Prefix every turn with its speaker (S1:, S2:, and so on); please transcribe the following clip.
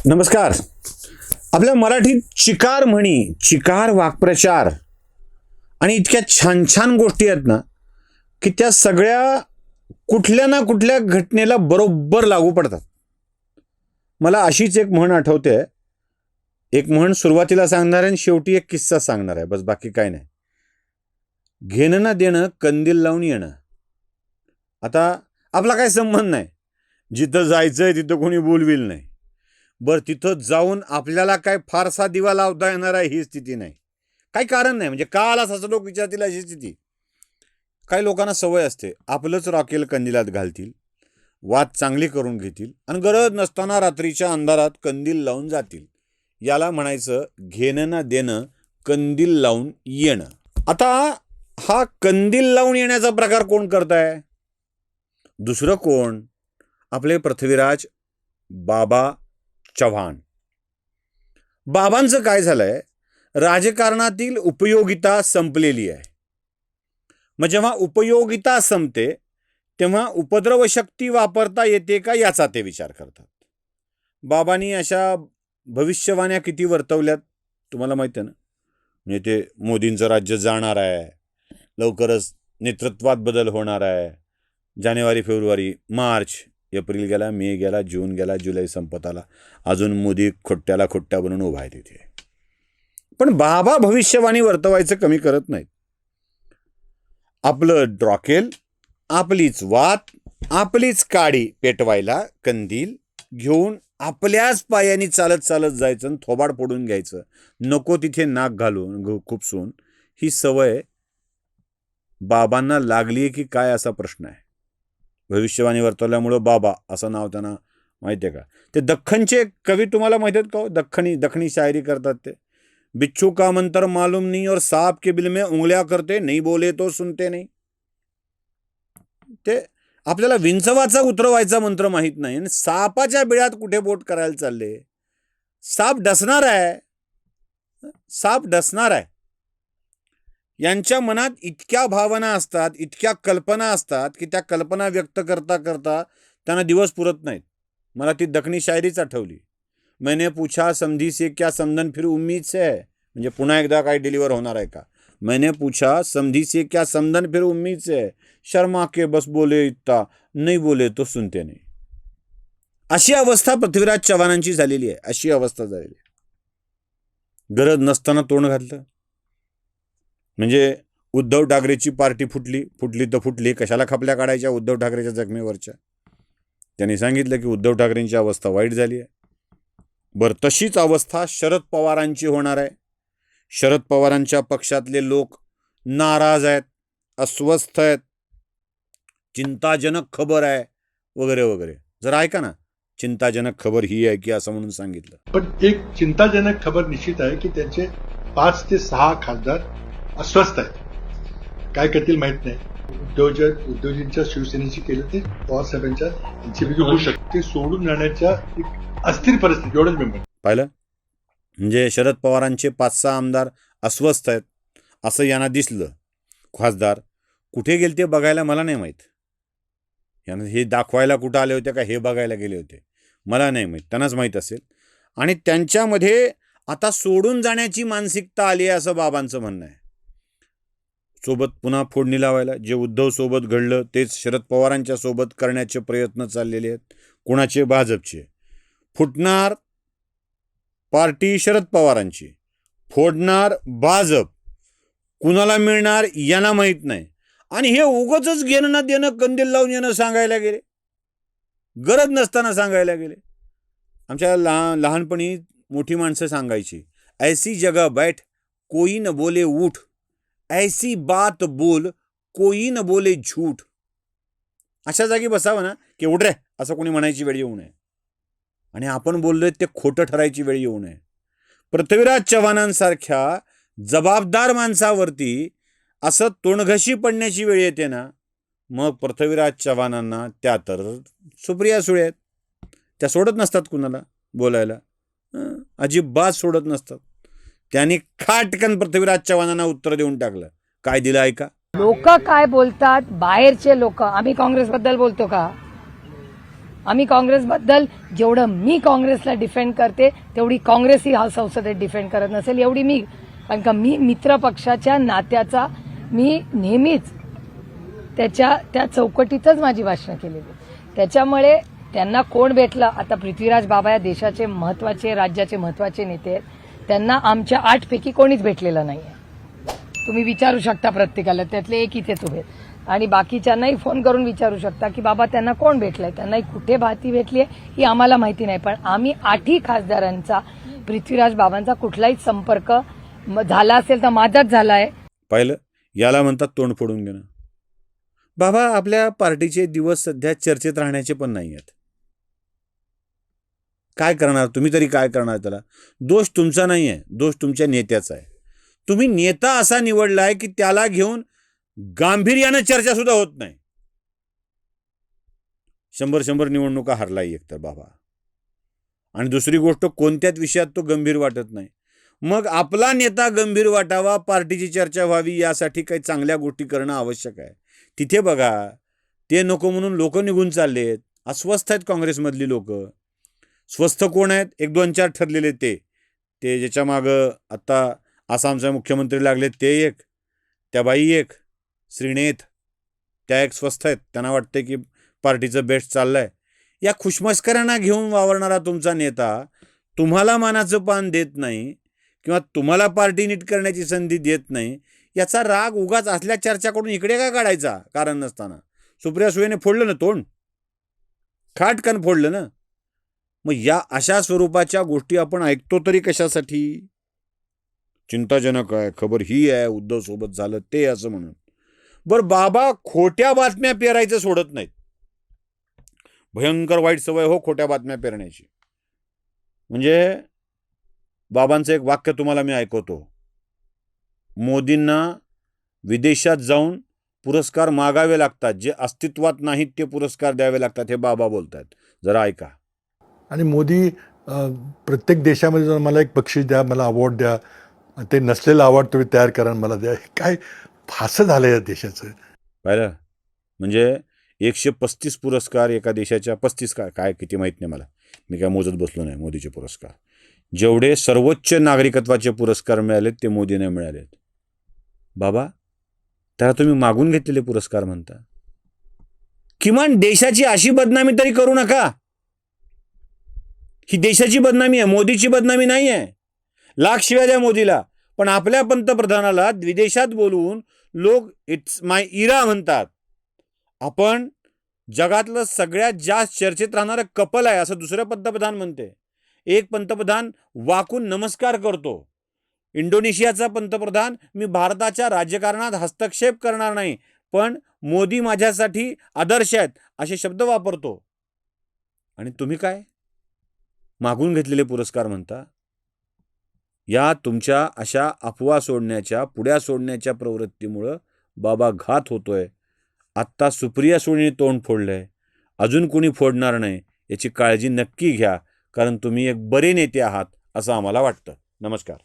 S1: नमस्कार. आपल्या मराठीत चिकार म्हणी, चिकार वाक्प्रचार आणि इतक्या छान छान गोष्टी आहेत ना की त्या सगळ्या कुठल्या ना कुठल्या घटनेला बरोबर लागू पडतात. मला अशीच एक म्हण आठवते. एक म्हण सुरुवातीला सांगणार आहे आणि शेवटी एक किस्सा सांगणार आहे, बस बाकी काय नाही. घेणं ना देणं कंदील लावून येणं. आता आपला काय संबंध नाही, जिथं जायचंय तिथं कोणी बोलविल नाही. बरं, तिथं जाऊन आपल्याला काय फारसा दिवा लावता येणार आहे ही स्थिती नाही, काही कारण नाही. म्हणजे का आलास असं लोक विचारतील अशी स्थिती. काही लोकांना सवय असते, आपलंच रॉकेल कंदिलात घालतील, वाद चांगली करून घेतील आणि गरज नसताना रात्रीच्या अंधारात कंदील लावून जातील. याला म्हणायचं घेणं ना देणं कंदील लावून येणं. आता हा कंदील लावून येण्याचा प्रकार कोण करताय? दुसरं कोण, आपले पृथ्वीराज बाबा चव्हाण. बाबांचं काय झालंय, राजकारणातील उपयोगिता संपलेली आहे. मग जेव्हा उपयोगिता संपते तेव्हा उपद्रव शक्ती वापरता येते का याचा ते विचार करतात. बाबांनी अशा भविष्यवाण्या किती वर्तवल्यात तुम्हाला माहिती आहे ना. म्हणजे ते मोदींचं राज्य जाणार आहे, लवकरच नेतृत्वात बदल होणार आहे. जानेवारी, फेब्रुवारी, मार्च, एप्रिल गेला, मे गेला, जून गेला, जुलै संपत आला, अजून मोदी खोट्ट्याला खोट्टा बनून उभा आहे तिथे. पण बाबा भविष्यवाणी वर्तवायचं कमी करत नाहीत. आपलं रॉकेल, आपलीच वात, आपलीच काडी पेटवायला कंदील घेऊन आपल्याच पायानी चालत चालत जायचं आणि थोबाड फोडून घ्यायचं, नको तिथे नाक घालून खुपसून. ही सवय बाबांना लागली की काय असा प्रश्न आहे. भविष्यवाणी वर्तवल्यामुळं बाबा असं नाव त्यांना माहिती आहे का. ते दख्खनचे कवी तुम्हाला माहिती आहेत का? दख्खनी शायरी करतात ते. बिच्छू का मंत्र मालूम नहीं और सांप के बिल में उंगलियां करते, नहीं बोले तो सुनते नहीं. ते आपल्याला विंचवाचा उतरवायचा मंत्र माहित नाही आणि सापाच्या बिळात कुठे बोट करायला चालले. साप डसणार आहे, साप डसणार आहे. यांच्या मनात इतक्या भावना असतात, इतक्या कल्पना असतात की त्या कल्पना व्यक्त करता करता त्यांना दिवस पुरत नाहीत. मला ती दखनी शायरीच आठवली. मैंने पूछा समधी से क्या समधन फिर उम्मीद से है. म्हणजे पुन्हा एकदा काही डिलिव्हर होणार आहे का. मैंने पूछा समधी से क्या समधन फिर उम्मीद से है, शर्मा के बस बोले इतना, नहीं बोले तो सुनते नहीं. अशी अवस्था पृथ्वीराज चव्हाणांची झालेली आहे. अशी अवस्था झालेली आहे. गरज नसताना तोंड घातलं. म्हणजे उद्धव ठाकरेची पार्टी फुटली तर फुटली, कशाला खपल्या काढायच्या उद्धव ठाकरेच्या जखमेवरच्या. त्यांनी सांगितलं की उद्धव ठाकरेंची अवस्था वाईट झाली आहे. बरं, तशीच अवस्था शरद पवारांची होणार आहे. शरद पवारांच्या पक्षातले लोक नाराज आहेत, अस्वस्थ आहेत, चिंताजनक खबर आहे वगैरे वगैरे. जरा ऐका ना, चिंताजनक खबर ही आहे की असं म्हणून सांगितलं.
S2: पण एक चिंताजनक खबर निश्चित आहे की त्यांचे 5 ते 6 खासदार अस्वस्थ आहेत. काय करतील माहित नाही. उद्धवजींच्या शिवसेनेची केलं ते पवार साहेबांच्या यांची होऊ शकते. सोडून जाण्याच्या एक अस्थिर परिस्थिती एवढंच मी
S1: पाहिलं. म्हणजे शरद पवारांचे 5-6 आमदार अस्वस्थ आहेत असं यांना दिसलं. खासदार कुठे गेले ते बघायला मला नाही माहीत. यांना हे दाखवायला कुठं आले होते का हे बघायला गेले होते मला नाही माहीत, त्यांनाच माहीत असेल. आणि त्यांच्यामध्ये आता सोडून जाण्याची मानसिकता आली आहे असं बाबांचं म्हणणं आहे. सोबत पुन्हा फोडणी लावायला जे उद्धव सोबत घडलं तेच शरद पवारांच्या सोबत करण्याचे प्रयत्न चाललेले आहेत. कुणाचे? भाजपचे. फुटणार पार्टी शरद पवारांची, फोडणार भाजप. कुणाला मिळणार यांना माहीत नाही. आणि हे उगाचच घेणं ना देणं कंदील लावून येणं सांगायला गेले, गरज नसताना सांगायला गेले. आमच्या लहानपणी मोठी माणसं सांगायची, ऐसी जगह बैठ कोई न बोले उठ, ऐसी बात बोल कोई न बोले झूठ. अशा जागी बसावं ना की उठ रे असं कोणी म्हणायची वेळ येऊ नये. आणि आपण बोललोय ते खोटं ठरायची वेळ येऊ नये. पृथ्वीराज चव्हाणांसारख्या जबाबदार माणसावरती असं तोंडघशी पडण्याची वेळ येते ना, मग पृथ्वीराज चव्हाणांना त्या तर सुप्रिया सुळे आहेत, त्या सोडत नसतात कुणाला बोलायला, अजिबात सोडत नसतात. त्यांनी खाटकन पृथ्वीराज चव्हाणांना उत्तर देऊन टाकलं. काय दिलं ऐका.
S3: लोक काय बोलतात बाहेरचे लोक, आम्ही काँग्रेसबद्दल बोलतो का? आम्ही काँग्रेसबद्दल जेवढं मी काँग्रेसला डिफेंड करते तेवढी काँग्रेसही हा संसदेत डिफेंड करत नसेल एवढी मी, कारण का मी मित्र पक्षाच्या नात्याचा मी नेहमीच त्या चौकटीतच माझी भाषणं केलेली. त्याच्यामुळे त्यांना कोण भेटलं, आता पृथ्वीराज बाबा या देशाचे महत्त्वाचे, राज्याचे महत्त्वाचे नेते आहेत, त्यांना आमच्या 8 पैकी कोणीच भेटलेलं नाही आहे. तुम्ही विचारू शकता प्रत्येकाला, त्यातले एक इथेच उभे आणि बाकीच्यांनाही फोन करून विचारू शकता की बाबा त्यांना कोण भेटलंय, त्यांनाही कुठे भाती भेटली आहे ही आम्हाला माहिती नाही. पण आम्ही 8ही खासदारांचा पृथ्वीराज बाबांचा कुठलाही संपर्क झाला असेल तर माझाच झाला आहे.
S1: पाहिलं, याला म्हणतात तोंड फोडून घेणं. बाबा, आपल्या पार्टीचे दिवस सध्या चर्चेत राहण्याचे पण नाही आहेत. काय करणार तुम्ही, तरी काय करणार त्याला? दोष तुमचा नाही आहे, दोष तुमच्या नेत्याचा आहे. तुम्ही नेता असा निवडलाय की त्याला घेऊन गांभीर्यानं चर्चा सुद्धा होत नाही. 100 निवडणुका हरलाय एकतर बाबा, आणि दुसरी गोष्ट कोणत्याच विषयात तो गंभीर वाटत नाही. मग आपला नेता गंभीर वाटावा, पार्टीची चर्चा व्हावी, यासाठी काही चांगल्या गोष्टी करणं आवश्यक आहे. तिथे बघा, ते नको म्हणून लोक निघून चाललेत. अस्वस्थ आहेत काँग्रेसमधली लोक. स्वस्थ कोण आहेत? 1, 2, 4 ठरलेले ते ज्याच्या मागं आता आसामचे मुख्यमंत्री लागले ते एक, त्या बाई एक, श्रीनेथ, त्या एक स्वस्थ आहेत. त्यांना वाटतं की पार्टीचं बेस्ट चाललंय. या खुशमस्करांना घेऊन वावरणारा तुमचा नेता तुम्हाला मानाचं पान देत नाही किंवा तुम्हाला पार्टी नीट करण्याची संधी देत नाही. याचा राग उगाच असल्या चर्चा करून इकडे का काढायचा कारण नसताना? सुप्रिया सुळेने फोडलं ना तोंड, खाटकन फोडलं ना. मग या अशा स्वरूपाच्या गोष्टी आपण ऐकतो तरी कशासाठी? चिंताजनक आहे. खबर ही आहे, उद्धव सोबत झालं ते असं म्हणून. बरं, बाबा खोट्या बातम्या पेरायचं सोडत नाहीत. भयंकर वाईट सवय हो खोट्या बातम्या पेरण्याची. म्हणजे बाबांचं एक वाक्य तुम्हाला मी ऐकवतो. मोदींना विदेशात जाऊन पुरस्कार मागावे लागतात, जे अस्तित्वात नाहीत ते पुरस्कार द्यावे लागतात, हे बाबा बोलतात. जरा ऐका.
S2: आणि मोदी प्रत्येक देशामध्ये जाऊन मला एक बक्षीस द्या, मला अवॉर्ड द्या, ते नसलेलं अवॉर्ड तुम्ही तयार करा आणि मला द्या. काय फासं झालं या देशाचं.
S1: पाहिलं, म्हणजे 135 पुरस्कार एका देशाच्या, 35 काय किती माहीत नाही मला, मी काय मोजत बसलो नाही मोदीचे पुरस्कार. जेवढे सर्वोच्च नागरिकत्वाचे पुरस्कार मिळालेत ते मोदीने मिळालेत. बाबा, त्याला तुम्ही मागून घेतलेले पुरस्कार म्हणता. किमान देशाची अशी बदनामी तरी करू नका. ही देशाची बदनामी आहे, मोदीची बदनामी नाही आहे. लाख शिव्या द्या मोदीला, पण आपल्या पंतप्रधानाला विदेशात बोलवून लोक इट्स माय इरा म्हणतात. आपण जगातलं सगळ्यात जास्त चर्चेत राहणारं कपल आहे असं दुसरं पंतप्रधान म्हणते. एक पंतप्रधान वाकून नमस्कार करतो. इंडोनेशियाचा पंतप्रधान, मी भारताच्या राजकारणात हस्तक्षेप करणार नाही, पण मोदी माझ्यासाठी आदर्श आहेत, असे शब्द वापरतो. आणि तुम्ही काय मागून घेतलेले पुरस्कार म्हणता? या तुमच्या अशा अफवा सोडण्याच्या, पुड्या सोडण्याच्या प्रवृत्तीमुळं बाबा घात होतोय. आत्ता सुप्रिया सुळेने तोंड फोडलंय, अजून कोणी फोडणार नाही. याची काळजी नक्की घ्या, कारण तुम्ही एक बरे नेते आहात असं आम्हाला वाटतं. नमस्कार.